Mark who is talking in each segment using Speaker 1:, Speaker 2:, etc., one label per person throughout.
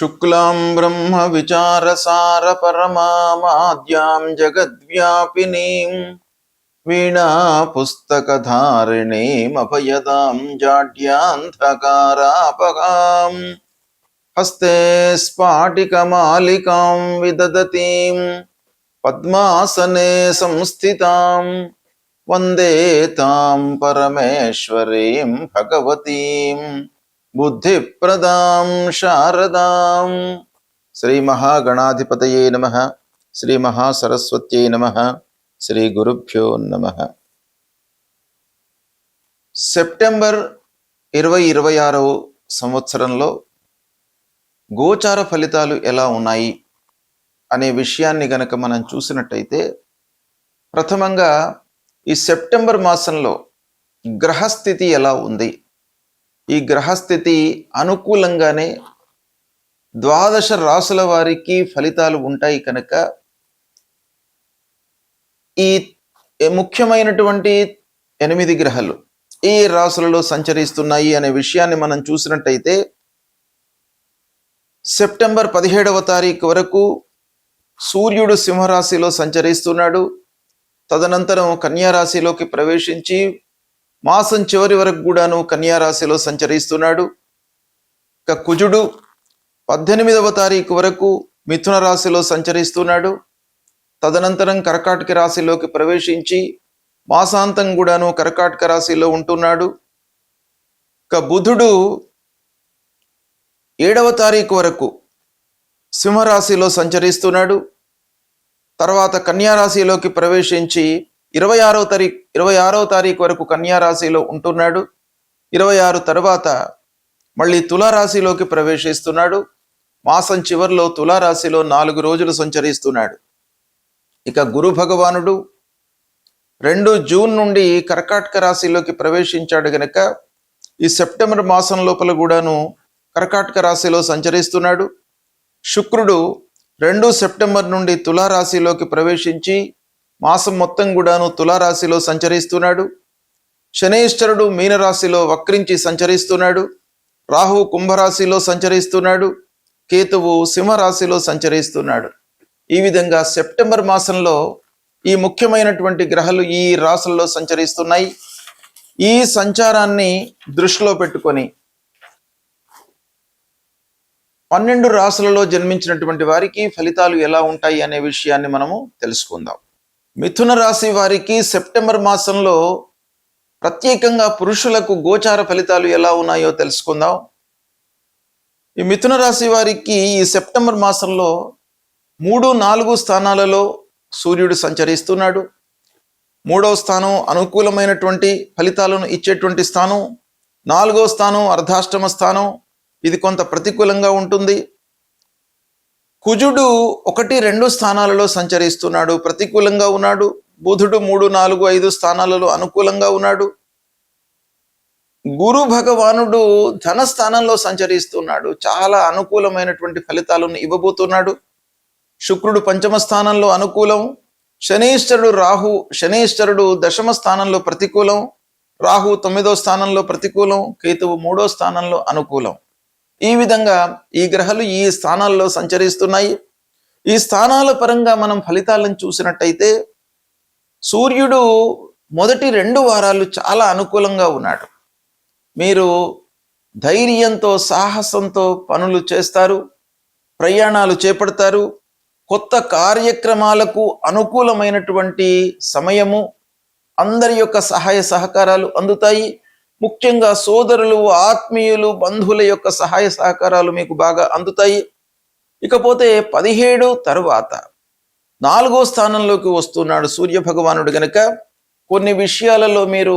Speaker 1: शुक्लां ब्रह्म विचारसार परमाद्यां जगद्व्यापिनीं वीणा पुस्तकधारिणीं अभयदां जाड्यान्धकारापहां हस्ते स्फाटिकमालिकां विदधतीं पद्मासने संस्थितां वन्दे तां परमेश्वरीं भगवतीं बुद्धिप्रदां शारदां। श्री महागणाधिपतये नमः। श्री महासरस्वत्यै नमः। శ్రీ గురుభ్యో నమః. సెప్టెంబర్ 2026 సంవత్సరంలో గోచార ఫలితాలు ఎలా ఉన్నాయి అనే విషయాన్ని గనక మనం చూసినట్టయితే, ప్రథమంగా ఈ సెప్టెంబర్ మాసంలో గ్రహస్థితి ఎలా ఉంది? ఈ గ్రహస్థితి అనుకూలంగానే 12 రాసుల వారికి ఫలితాలు ఉంటాయి కనుక ఈ ముఖ్యమైనటువంటి 8 గ్రహాలు ఈ రాశులలో సంచరిస్తున్నాయి అనే విషయాన్ని మనం చూసినట్టయితే, సెప్టెంబర్ 17వ తారీఖు వరకు సూర్యుడు సింహరాశిలో సంచరిస్తున్నాడు. తదనంతరం కన్యారాశిలోకి ప్రవేశించి మాసం చివరి వరకు కూడాను కన్యారాశిలో సంచరిస్తున్నాడు. ఇక కుజుడు 18వ తారీఖు వరకు మిథున రాశిలో సంచరిస్తున్నాడు. తదనంతరం కర్కాటక రాశిలోకి ప్రవేశించి మాసాంతం కూడాను కర్కాటక రాశిలో ఉంటున్నాడు. ఇక బుధుడు 7వ తారీఖు వరకు సింహరాశిలో సంచరిస్తున్నాడు. తర్వాత కన్యారాశిలోకి ప్రవేశించి 26వ తారీఖు వరకు కన్యారాశిలో ఉంటున్నాడు. 26 తర్వాత మళ్ళీ తులారాశిలోకి ప్రవేశిస్తున్నాడు. మాసం చివరిలో తులారాశిలో 4 రోజులు సంచరిస్తున్నాడు. ఇక గురు భగవానుడు 2 జూన్ నుండి కర్కాటక రాశిలోకి ప్రవేశించాడు గనక ఈ సెప్టెంబర్ మాసం లోపల కూడాను కర్కాటక రాశిలో సంచరిస్తున్నాడు. శుక్రుడు 2 సెప్టెంబర్ నుండి తులారాశిలోకి ప్రవేశించి మాసం మొత్తం కూడాను తులారాశిలో సంచరిస్తున్నాడు. శనైశ్వరుడు మీనరాశిలో వక్రించి సంచరిస్తున్నాడు. రాహువు కుంభరాశిలో సంచరిస్తున్నాడు. కేతువు సింహరాశిలో సంచరిస్తున్నాడు. ఈ విధంగా సెప్టెంబర్ మాసంలో ఈ ముఖ్యమైనటువంటి గ్రహాలు ఈ రాశుల్లో సంచరిస్తున్నాయి. ఈ సంచారాన్ని దృష్టిలో పెట్టుకొని 12 రాశులలో జన్మించినటువంటి వారికి ఫలితాలు ఎలా ఉంటాయి అనే విషయాన్ని మనము తెలుసుకుందాం. మిథున రాశి వారికి సెప్టెంబర్ మాసంలో ప్రత్యేకంగా పురుషులకు గోచార ఫలితాలు ఎలా ఉన్నాయో తెలుసుకుందాం. ఈ మిథున రాశి వారికి ఈ సెప్టెంబర్ మాసంలో 3, 4 స్థానాలలో సూర్యుడు సంచరిస్తున్నాడు. 3వ స్థానం అనుకూలమైనటువంటి ఫలితాలను ఇచ్చేటువంటి స్థానం. 4వ స్థానం అర్ధాష్టమ స్థానం, ఇది కొంత ప్రతికూలంగా ఉంటుంది. కుజుడు 1, 2 స్థానాలలో సంచరిస్తున్నాడు, ప్రతికూలంగా ఉన్నాడు. బుధుడు 3, 4, 5 స్థానాలలో అనుకూలంగా ఉన్నాడు. గురు భగవానుడు ధన స్థానంలో సంచరిస్తున్నాడు, చాలా అనుకూలమైనటువంటి ఫలితాలను ఇవ్వబోతున్నాడు. శుక్రుడు 5వ స్థానంలో అనుకూలం. శనైశ్వరుడు 10వ స్థానంలో ప్రతికూలం. రాహు 9వ స్థానంలో ప్రతికూలం. కేతువు 3వ స్థానంలో అనుకూలం. ఈ విధంగా ఈ గ్రహాలు ఈ స్థానాల్లో సంచరిస్తున్నాయి. ఈ స్థానాల పరంగా మనం ఫలితాలను చూసినట్టయితే, సూర్యుడు మొదటి 2 వారాలు చాలా అనుకూలంగా ఉన్నాడు. మీరు ధైర్యంతో సాహసంతో పనులు చేస్తారు, ప్రయాణాలు చేపడతారు. కొత్త కార్యక్రమాలకు అనుకూలమైనటువంటి సమయము, అందరి యొక్క సహాయ సహకారాలు అందుతాయి. ముఖ్యంగా సోదరులు, ఆత్మీయులు, బంధువుల యొక్క సహాయ సహకారాలు మీకు బాగా అందుతాయి. ఇకపోతే 17 తరువాత 4వ స్థానంలోకి వస్తున్నాడు సూర్య భగవానుడు గనక కొన్ని విషయాలలో మీరు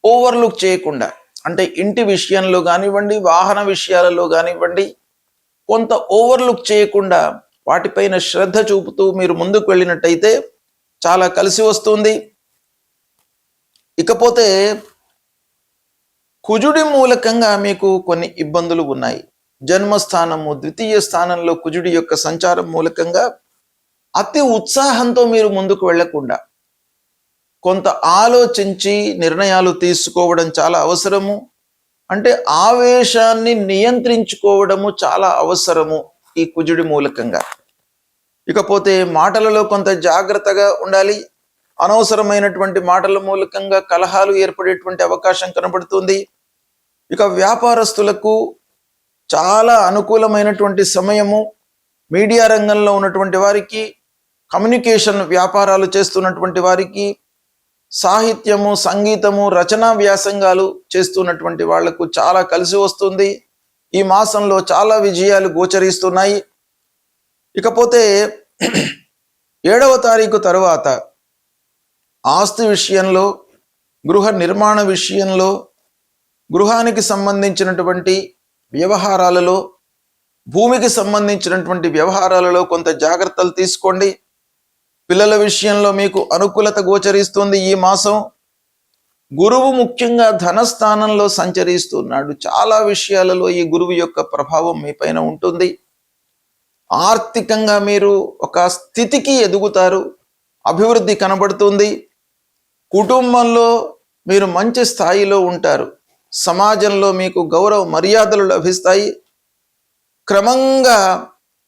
Speaker 1: ఓవర్లుక్ చేయకుండా, అంటే ఇంటి విషయంలో కానివ్వండి, వాహన విషయాలలో కానివ్వండి, కొంత ఓవర్లుక్ చేయకుండా వాటిపైన శ్రద్ధ చూపుతూ మీరు ముందుకు వెళ్ళినట్టయితే చాలా కలిసి వస్తుంది. ఇకపోతే కుజుడి మూలకంగా మీకు కొన్ని ఇబ్బందులు ఉన్నాయి. జన్మస్థానము 2వ స్థానంలో కుజుడి యొక్క సంచారం మూలకంగా అతి ఉత్సాహంతో మీరు ముందుకు వెళ్లకుండా కొంత ఆలోచించి నిర్ణయాలు తీసుకోవడం చాలా అవసరము. అంటే ఆవేశాన్ని నియంత్రించుకోవడము చాలా అవసరము ఈ కుజుడి మూలకంగా. ఇకపోతే మాటలలో కొంత జాగ్రత్తగా ఉండాలి. అనవసరమైనటువంటి మాటల మూలకంగా కలహాలు ఏర్పడేటువంటి అవకాశం కనబడుతుంది. ఇక వ్యాపారస్తులకు చాలా అనుకూలమైనటువంటి సమయము. మీడియా రంగంలో ఉన్నటువంటి వారికి, కమ్యూనికేషన్ వ్యాపారాలు చేస్తున్నటువంటి వారికి, సాహిత్యము, సంగీతము, రచనా వ్యాసంగాలు చేస్తున్నటువంటి వాళ్లకు చాలా కలిసి వస్తుంది. ఈ మాసంలో చాలా విజయాలు గోచరిస్తున్నాయి. ఇకపోతే 7వ తారీఖు తరువాత ఆస్తి విషయంలో, గృహ నిర్మాణ విషయంలో, గృహానికి సంబంధించినటువంటి వ్యవహారాలలో, భూమికి సంబంధించినటువంటి వ్యవహారాలలో కొంత జాగ్రత్తలు తీసుకోండి. పిల్లల విషయంలో మీకు అనుకూలత గోచరిస్తుంది. ఈ మాసం గురువు ముఖ్యంగా ధనస్థానంలో సంచరిస్తున్నాడు. చాలా విషయాలలో ఈ గురువు యొక్క ప్రభావం మీ పైన ఉంటుంది. ఆర్థికంగా మీరు ఒక స్థితికి ఎదుగుతారు, అభివృద్ధి కనబడుతుంది. కుటుంబంలో మీరు మంచి స్థాయిలో ఉంటారు. సమాజంలో మీకు గౌరవ మర్యాదలు లభిస్తాయి. క్రమంగా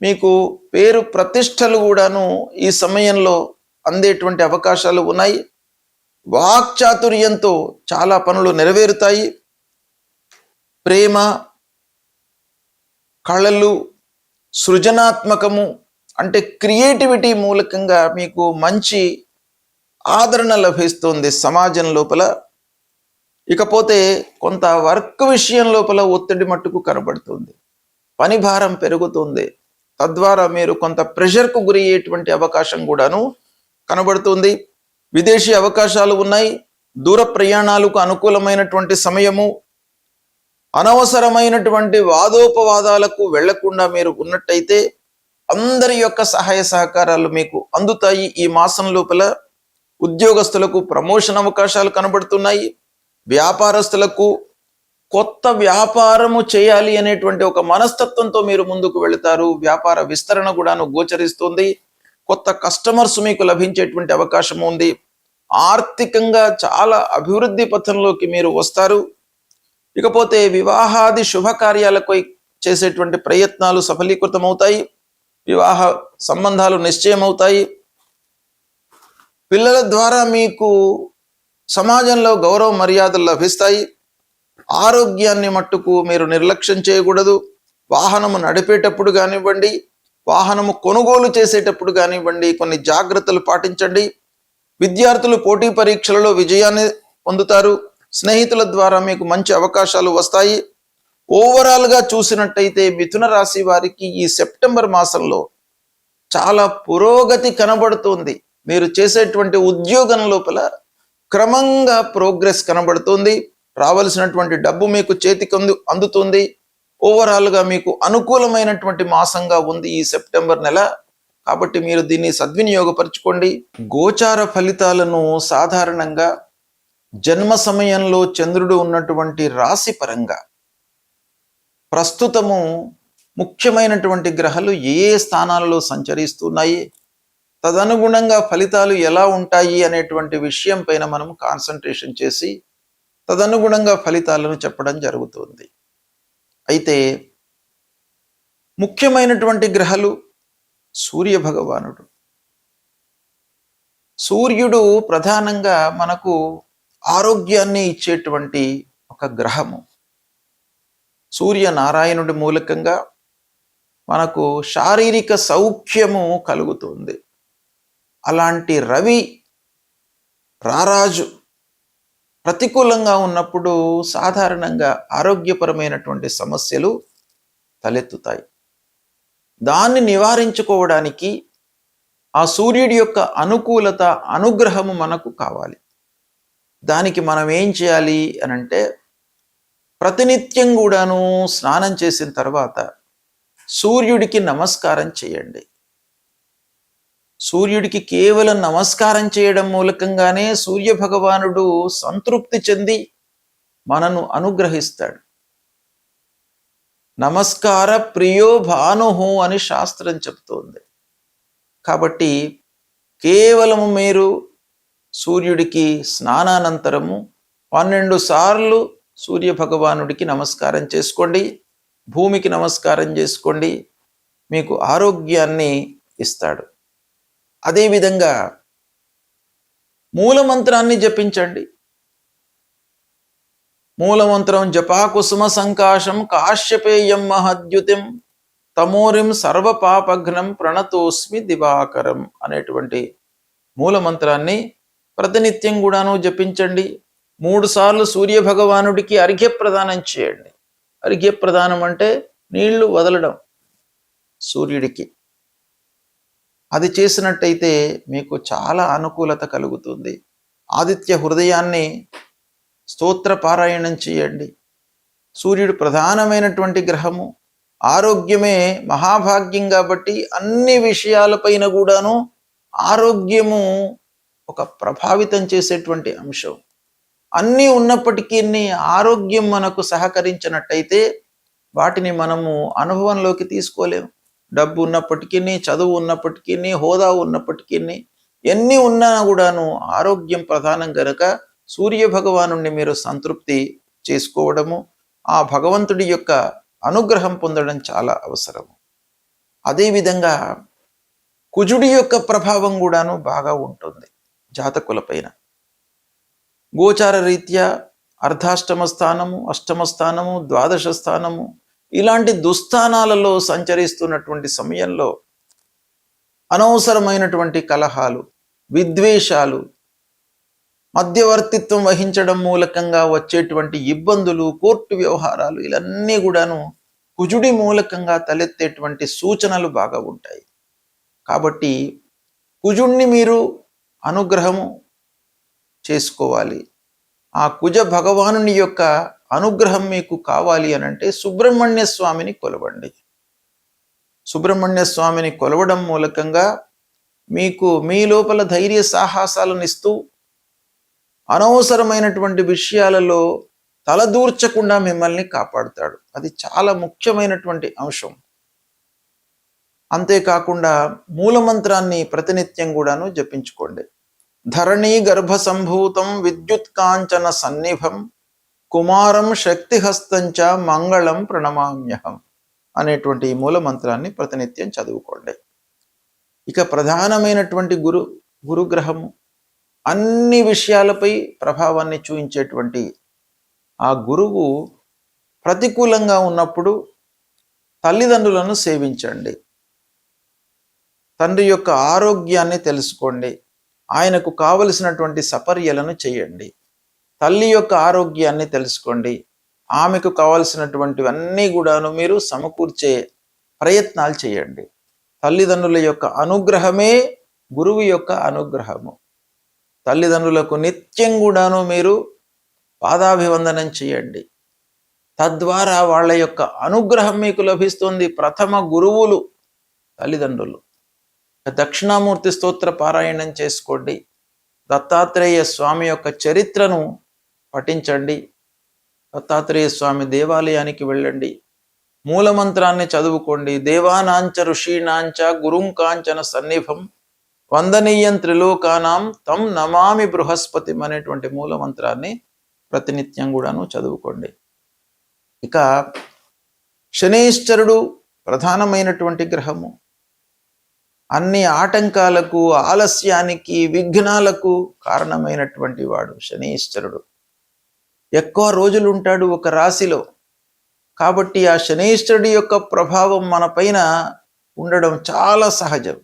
Speaker 1: మీకు పేరు ప్రతిష్టలు కూడాను ఈ సమయంలో అందేటువంటి అవకాశాలు ఉన్నాయి. వాక్చాతుర్యంతో చాలా పనులు నెరవేరుతాయి. ప్రేమ, కళలు, సృజనాత్మకము అంటే క్రియేటివిటీ మూలకంగా మీకు మంచి ఆదరణ లభిస్తుంది సమాజం లోపల. ఇకపోతే కొంత వర్క్ విషయం లోపల ఒత్తిడి మట్టుకు కనబడుతుంది. పని భారం పెరుగుతుంది. తద్వారా మీరు కొంత ప్రెషర్కు గురి అయ్యేటువంటి అవకాశం కూడాను కనబడుతుంది. విదేశీ అవకాశాలు ఉన్నాయి. దూర ప్రయాణాలకు అనుకూలమైనటువంటి సమయము. అనవసరమైనటువంటి వాదోపవాదాలకు వెళ్లకుండా మీరు ఉన్నట్టయితే అందరి యొక్క సహాయ సహకారాలు మీకు అందుతాయి. ఈ మాసం లోపల ఉద్యోగస్తులకు ప్రమోషన్ అవకాశాలు కనబడుతున్నాయి. వ్యాపారస్తులకు కొత్త వ్యాపారము చేయాలి అనేటువంటి ఒక మనస్తత్వంతో మీరు ముందుకు వెళతారు. వ్యాపార విస్తరణ కూడాను గోచరిస్తుంది. కొత్త కస్టమర్స్ మీకు లభించేటువంటి అవకాశం ఉంది. ఆర్థికంగా చాలా అభివృద్ధి పథంలోకి మీరు వస్తారు. ఇకపోతే వివాహాది శుభకార్యాలకు చేసేటువంటి ప్రయత్నాలు సఫలీకృతమవుతాయి. వివాహ సంబంధాలు నిశ్చయమవుతాయి. పిల్లల ద్వారా మీకు సమాజంలో గౌరవ మర్యాదలు లభిస్తాయి. ఆరోగ్యాన్ని మట్టుకు మీరు నిర్లక్ష్యం చేయకూడదు. వాహనము నడిపేటప్పుడు కానివ్వండి, వాహనము కొనుగోలు చేసేటప్పుడు కానివ్వండి కొన్ని జాగ్రత్తలు పాటించండి. విద్యార్థులు పోటీ పరీక్షలలో విజయాన్ని పొందుతారు. స్నేహితుల ద్వారా మీకు మంచి అవకాశాలు వస్తాయి. ఓవరాల్గా చూసినట్టయితే మిథున రాశి వారికి ఈ సెప్టెంబర్ మాసంలో చాలా పురోగతి కనబడుతుంది. మీరు చేసేటువంటి ఉద్యోగం లోపల క్రమంగా ప్రోగ్రెస్ కనబడుతుంది. రావలసినటువంటి డబ్బు మీకు చేతికి అందుతుంది. ఓవరాల్గా మీకు అనుకూలమైనటువంటి మాసంగా ఉంది ఈ సెప్టెంబర్ నెల. కాబట్టి మీరు దీన్ని సద్వినియోగపరచుకోండి. గోచార ఫలితాలను సాధారణంగా జన్మ సమయంలో చంద్రుడు ఉన్నటువంటి రాశి పరంగా ప్రస్తుతము ముఖ్యమైనటువంటి గ్రహాలు ఏ స్థానాలలో సంచరిస్తున్నాయి, తదనుగుణంగా ఫలితాలు ఎలా ఉంటాయి అనేటువంటి విషయం పైన మనం కాన్సన్ట్రేషన్ చేసి తదనుగుణంగా ఫలితాలను చెప్పడం జరుగుతుంది. అయితే ముఖ్యమైనటువంటి గ్రహాలు సూర్య భగవానుడు. సూర్యుడు ప్రధానంగా మనకు ఆరోగ్యాన్ని ఇచ్చేటువంటి ఒక గ్రహము. సూర్యనారాయణుడి మూలకంగా మనకు శారీరక సౌఖ్యము కలుగుతుంది. అలాంటి రవి రారాజు ప్రతికూలంగా ఉన్నప్పుడు సాధారణంగా ఆరోగ్యపరమైనటువంటి సమస్యలు తలెత్తుతాయి. దాన్ని నివారించుకోవడానికి ఆ సూర్యుడి యొక్క అనుకూలత, అనుగ్రహము మనకు కావాలి. దానికి మనం ఏం చేయాలి అనంటే ప్రతినిత్యం కూడాను స్నానం చేసిన తర్వాత సూర్యుడికి నమస్కారం చేయండి. సూర్యుడికి కేవలం నమస్కారం చేయడం మూలకంగానే సూర్య భగవానుడు సంతృప్తి చెంది మనను అనుగ్రహిస్తాడు. నమస్కార ప్రియో భానుహు అని శాస్త్రం చెప్తోంది. కాబట్టి కేవలము మీరు సూర్యుడికి స్నానానంతరము 12 సార్లు సూర్య భగవానుడికి నమస్కారం చేసుకోండి, భూమికి నమస్కారం చేసుకోండి, మీకు ఆరోగ్యాన్ని ఇస్తాడు. అదేవిధంగా మూలమంత్రాన్ని జపించండి. మూలమంత్రం జపాకుసుమ సంకాశం కాశ్యపేయం మహద్యుతిం తమోరిం సర్వపాపఘ్నం ప్రణతోస్మి దివాకరం అనేటువంటి మూలమంత్రాన్ని ప్రతినిత్యం కూడాను జపించండి. 3 సార్లు సూర్య భగవానుడికి అర్ఘ్యప్రదానం చేయండి. అర్ఘ్యప్రదానం అంటే నీళ్లు వదలడం సూర్యుడికి. అది చేసినట్టయితే మీకు చాలా అనుకూలత కలుగుతుంది. ఆదిత్య హృదయాన్ని స్తోత్ర పారాయణం చేయండి. సూర్యుడు ప్రధానమైనటువంటి గ్రహము, ఆరోగ్యమే మహాభాగ్యం కాబట్టి అన్ని విషయాలపైన కూడాను ఆరోగ్యము ఒక ప్రభావితం చేసేటువంటి అంశం. అన్నీ ఉన్నప్పటికీ ఆరోగ్యం మనకు సహకరించినట్టయితే వాటిని మనము అనుభవంలోకి తీసుకోలేము. డబ్బు ఉన్నప్పటికీ, చదువు ఉన్నప్పటికీ, హోదా ఉన్నప్పటికీ, ఎన్ని ఉన్నా కూడాను ఆరోగ్యం ప్రధానం గనక సూర్య భగవానుణ్ణి మీరు సంతృప్తి చేసుకోవడము, ఆ భగవంతుడి యొక్క అనుగ్రహం పొందడం చాలా అవసరము. అదేవిధంగా కుజుడి యొక్క ప్రభావం కూడాను బాగా ఉంటుంది జాతకులపైన. గోచార రీత్యా అర్ధాష్టమ స్థానము, అష్టమ స్థానము, ద్వాదశ స్థానము ఇలాంటి దుస్థానాలలో సంచరిస్తున్నటువంటి సమయంలో అనవసరమైనటువంటి కలహాలు, విద్వేషాలు, మధ్యవర్తిత్వం వహించడం మూలకంగా వచ్చేటువంటి ఇబ్బందులు, కోర్టు వ్యవహారాలు ఇవన్నీ కూడాను కుజుడి మూలకంగా తలెత్తేటువంటి సూచనలు బాగా ఉంటాయి. కాబట్టి కుజుడిని మీరు అనుగ్రహము చేసుకోవాలి. ఆ కుజ భగవానుని యొక్క అనుగ్రహం మీకు కావాలి అనంటే సుబ్రహ్మణ్య స్వామిని కొలవండి. సుబ్రహ్మణ్య స్వామిని కొలవడం మూలకంగా మీకు మీ లోపల ధైర్య సాహసాలను ఇస్తూ అనవసరమైనటువంటి విషయాలలో తలదూర్చకుండా మిమ్మల్ని కాపాడుతాడు. అది చాలా ముఖ్యమైనటువంటి అంశం. అంతేకాకుండా మూలమంత్రాన్ని ప్రతినిత్యం కూడాను జపించుకోండి. ధరణీ గర్భ సంభూతం విద్యుత్ కాంచన సన్నిభం కుమారం శక్తిహస్తంచ మంగళం ప్రణమామ్యహం అనేటువంటి మూలమంత్రాన్ని ప్రతినిత్యం చదువుకోండి. ఇక ప్రధానమైనటువంటి గురుగ్రహము అన్ని విషయాలపై ప్రభావాన్ని చూపించేటువంటి ఆ గురువు ప్రతికూలంగా ఉన్నప్పుడు తల్లిదండ్రులను సేవించండి. తండ్రి యొక్క ఆరోగ్యాన్ని తెలుసుకోండి. ఆయనకు కావలసినటువంటి సపర్యలను చేయండి. తల్లి యొక్క ఆరోగ్యాన్ని తెలుసుకోండి. ఆమెకు కావలసినటువంటివన్నీ కూడాను మీరు సమకూర్చే ప్రయత్నాలు చేయండి. తల్లిదండ్రుల యొక్క అనుగ్రహమే గురువు యొక్క అనుగ్రహము. తల్లిదండ్రులకు నిత్యం కూడాను మీరు పాదాభివందనం చేయండి. తద్వారా వాళ్ళ యొక్క అనుగ్రహం మీకు లభిస్తుంది. ప్రథమ గురువులు తల్లిదండ్రులు. దక్షిణామూర్తి స్తోత్ర పారాయణం చేసుకోండి. దత్తాత్రేయ స్వామి యొక్క చరిత్రను పఠించండి. దత్తాత్రేయ స్వామి దేవాలయానికి వెళ్ళండి. మూలమంత్రాన్ని చదువుకోండి. దేవానాంచ ఋషీణాంచ గురుంకాంచన సన్నిభం వందనీయం త్రిలోకానాం తం నమామి బృహస్పతి అనేటువంటి మూలమంత్రాన్ని ప్రతినిత్యం కూడాను చదువుకోండి. ఇక శనీశ్వరుడు ప్రధానమైనటువంటి గ్రహము. అన్ని ఆటంకాలకు, ఆలస్యానికి, విఘ్నాలకు కారణమైనటువంటి వాడు శనీశ్వరుడు. ఎక్కువ రోజులు ఉంటాడు ఒక రాశిలో. కాబట్టి ఆ శనీశ్వరుడి యొక్క ప్రభావం మన పైన ఉండడం చాలా సహజం.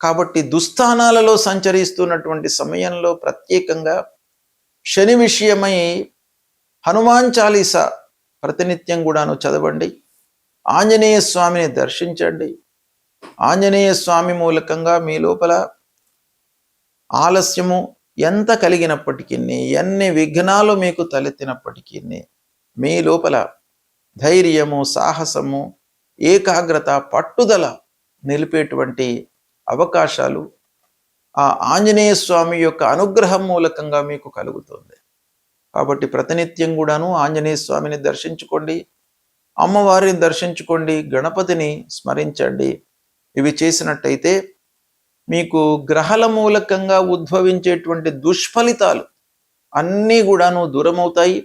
Speaker 1: కాబట్టి దుస్థానాలలో సంచరిస్తున్నటువంటి సమయంలో ప్రత్యేకంగా శని విషయమై హనుమాన్ చాలీసా ప్రతినిత్యం కూడాను చదవండి. ఆంజనేయ స్వామిని దర్శించండి. ఆంజనేయ స్వామి మూలకంగా మీ లోపల ఆలస్యము ఎంత కలిగినప్పటికీ, ఎన్ని విఘ్నాలు మీకు తలెత్తినప్పటికీ మీ లోపల ధైర్యము, సాహసము, ఏకాగ్రత, పట్టుదల నిలిపేటువంటి అవకాశాలు ఆ ఆంజనేయ స్వామి యొక్క అనుగ్రహం మూలకంగా మీకు కలుగుతుంది. కాబట్టి ప్రతినిత్యం కూడాను ఆంజనేయ స్వామిని దర్శించుకోండి, అమ్మవారిని దర్శించుకోండి, గణపతిని స్మరించండి. ఇవి చేసినట్టయితే మీకు గ్రహాల మూలకంగా ఉద్భవించేటువంటి దుష్ఫలితాలు అన్నీ కూడాను దూరమవుతాయి.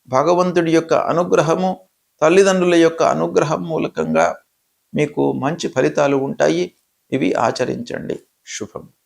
Speaker 1: భగవంతుడి యొక్క అనుగ్రహము, తల్లిదండ్రుల యొక్క అనుగ్రహం మూలకంగా మీకు మంచి ఫలితాలు ఉంటాయి. ఇవి ఆచరించండి. శుభం.